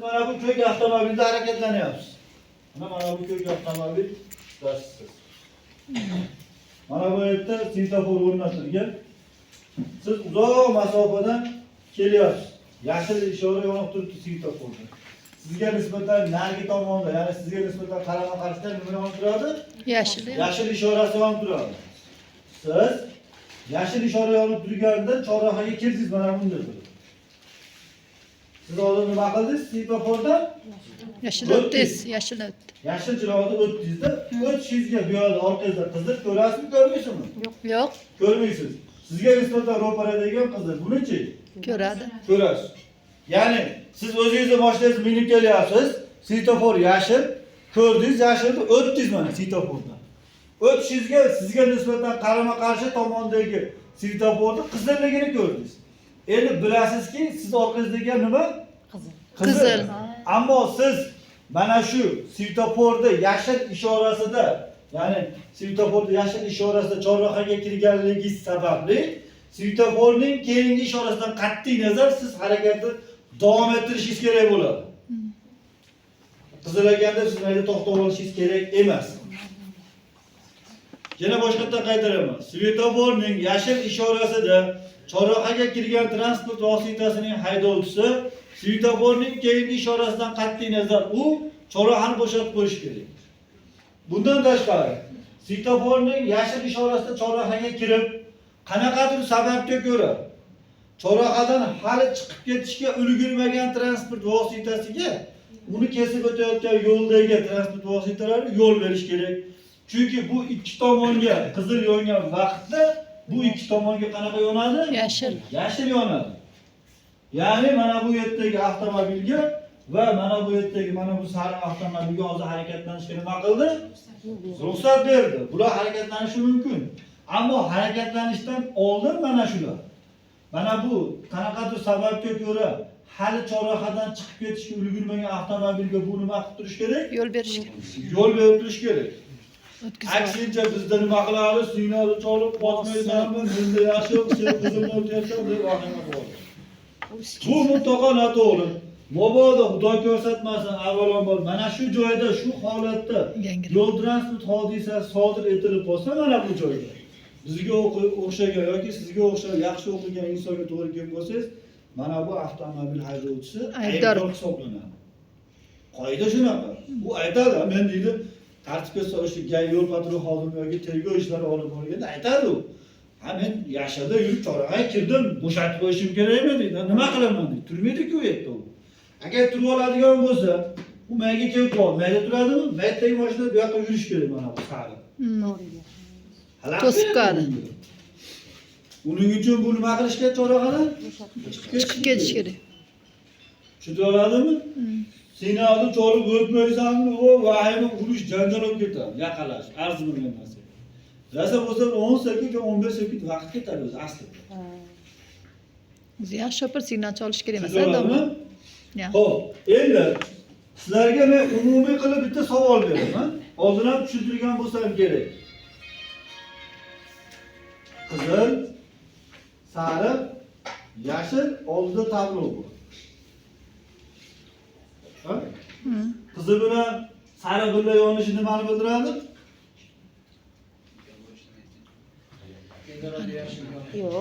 Mana bu ko'k avtomobilda harakatlanyapsiz. Mana bu ko'k avtomobil dastsiz. Mana bu yerda svetofor o'rnatilgan. Siz uzoq masofadan kelyapsiz. Yashil ishora yonib turibdi svetoforda. Sizga nisbatan narigi tomonda, ya'ni sizga nisbatan qarama-qarshida nima yonib turadi? Yashil. Yashil ishorasi yonib turadi. Siz yashil ishora yonib turganda chorrahaga kirdingiz mana bunday qilib. Siz oldin nima qildingiz? Svetofordan Yashil o'tdingiz, yashil o'tdi. yashil chiroqni o'tdingizda, o'tishingizga bu yoqda orqangizda qizil ko'rasizmi, ko'rmaysizmi? Yo'q, Ko'rmaysiz. Sizga nisbatan ro'paradagi qizil, buni-chi? ko'radi. Ko'rasiz. Ya'ni siz o'zingizni mashinangizni minib kelyapsiz, svetofor yashil, ko'rdingiz yashilni, o'tdingiz mana svetofordan. O'tishingizga sizga nisbatan qarama-qarshi tomondagi svetoforni qizilligini ko'rdingiz. Endi bilasizki, siz orqangizda nima? Qizil. Ammo siz mana shu svetoforda yashil ishorasida, ya'ni svetoforda yashil ishorasida chorrahaga kirganligingiz sababli svetoforning keyingi ishorasidan qat'iy nazar siz harakatni davom ettirishingiz kerak bo'ladi. Qizilaganda siz mayda to'xtab olishingiz kerak emas. Yana boshqatdan qaytaraman. Svetoforning yashil ishorasida chorrahaga kirgan transport vositasining haydovchisi svetoforning keyingi ishorasidan qat'iy nazar u chorrahani bo'shatib qo'yish kerak. Bundan tashqari, svetoforning yashil ishorasida chorrahaga kirib, qanaqadir sababga ko'ra chorrahadan hali chiqib ketishga ulgurmagan transport vositasiga uni kesib o'tayotgan yo'ldagi transport vositalari yo'l berish kerak. Chunki bu ikki tomonga qizil yongan vaqtda bu ikki tomonga qanaqa yonadi? Yashil. Yashil yonadi. Ya'ni mana bu yerdagi avtomobilga va mana bu yerdagi mana bu sariq avtomobilga hozir harakatlanishga nima qildi? Ruxsat berdi. Bular harakatlanishi mumkin. Ammo harakatlanishdan oldin mana shular. Mana bu qanaqadir sababga ko'ra hali chorrahadan chiqib ketishga ulgurmagan avtomobilga bu nima qilib turish kerak? Yo'l berish kerak. Yo'l berib turish kerak. O'tkazib. Aksincha bizda nima qilamiz? Signalni cholib bosmaysanmi? Bunda yaxshi, sen qizimni o'tyapsan deb vahima bo'ladi. Bu mutlaqo noto'g'ri. Mabodo Xudo ko'rsatmasin, avvalambor mana shu joyda, shu holatda yo'l transport hodisasi sodir etilib qolsa, mana bu joyda bizga o'xshagan yoki sizga o'xshagan yaxshi o'qigan insonga to'g'ri kelib bo'lsangiz, mana bu avtomobil haydovchisi aybdor hisoblanadi. Qoida shunaqa. Bu aytadi, men deydi, tartibga solishga yo'l patrul xodimi yoki tergov ishlari olib borganda aytadi u. Ha, men yashada yurib chorrahaga kirdim, bo'shatib qo'yishim kerakmi deydi. Nima qilaman deydi. Turmaydi-ku u yerda u. Agar turib oladigan bo'lsa, u mayga kelib qoldi. Mayda turadimi? Maydagi mashina bu yoqqa yurish kerak mana bu sari. To'sib qoldi. Uning uchun bu nima qilish kerak chorrahadan? Chiqib ketish kerak. Tushunib oladimi? Signalni cholib o'tmaysanmi, o vahima urush janjal bo'lib ketadi, yaqalash, arzimagan narsa. Rasa bo'lsa 10 sekund, 15 sekund vaqt ketadi o'zi aslida. O'zi yaxshi shopir signal cholish kerak emas, To'g'rimi? Ya. Xo'p, endi sizlarga men umumiy qilib bitta savol beraman. Oldin ham tushuntirgan bo'lsam kerak. Qizil, sariq, yashil oldida tablo bor. Ha? Qizil bilan sariq birga yonishi nimani bildiradi?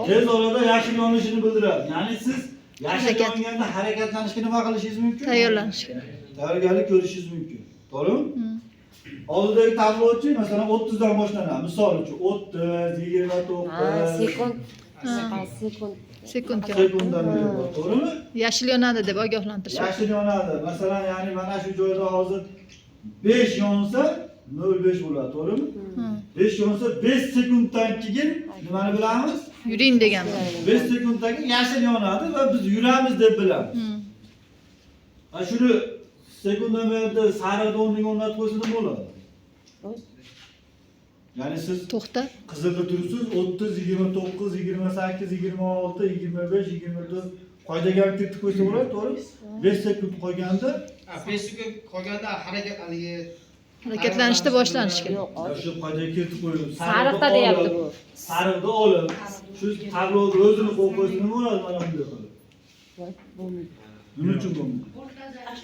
Tez orada yashil yonishini bildiradi. Ya'ni siz yashil yonganda harakatlanishga nima qilishingiz mumkin? Tayyorlanish kerak. Tayyorgarlik ko'rishingiz mumkin. To'g'rimi? Oldidagi tablochi masalan 30 dan boshlanadi. Misol uchun 30, 29 sekund. Sekund. Sekunddan beri bor, to'g'rimi? Yashil yonadi deb ogohlantirish. Yashil yonadi. Masalan, ya'ni mana shu joyda hozir 5 yonsa 0.5 bo'ladi, to'g'rimi? 5 yonsa 5 sekunddan keyin nimani bilamiz? Yuring degan. 5 sekunddan keyin yashil yonadi va biz yuramiz deb bilamiz. Ha shuni sekunddan berda sariq o'rniga o'rnatib qo'ysa nima bo'ladi? Ya'ni siz To'xta. qizilda turibsiz 30, 29, 28, 26, 25, 24 qoidaga ham kiritib qo'ysa bo'ladi, to'g'rimi? 5 sekund qolganda, 5 sekund qolganda harakat haligi Harakatlanishda boshlanish kerak. shu qoidaga kiritib qo'yilib, Sariqda deyapti bu. sariqni olib, shu tabloni o'zini qo'yib qo'ysa nima bo'ladi mana bunday qilib? Nima uchun bo'lmadi?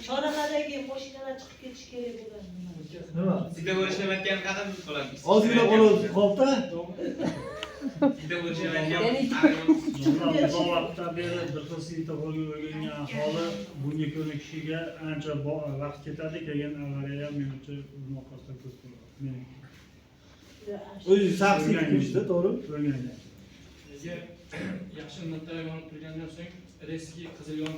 Chorrahadagi mashinalar chiqib ketish kerak bo'ladi. Nima? Sizda o'lishamayotgan qadam qolamiz. Ozgina qolib qoldi. Sizda o'lishamayotgan Bu vaqtdan beri bir xil svetoforga o'rgangan aholi bunga ko'nikishiga ancha vaqt ketadi, keyin avariya ham menimcha munoqasda ko'p bo'ladi. O'zi shaxsiy fikrishda, to'g'rimi? O'rgangan. Sizga yaxshi nuqtaga yonib turgandan so'ng reski qizil yonib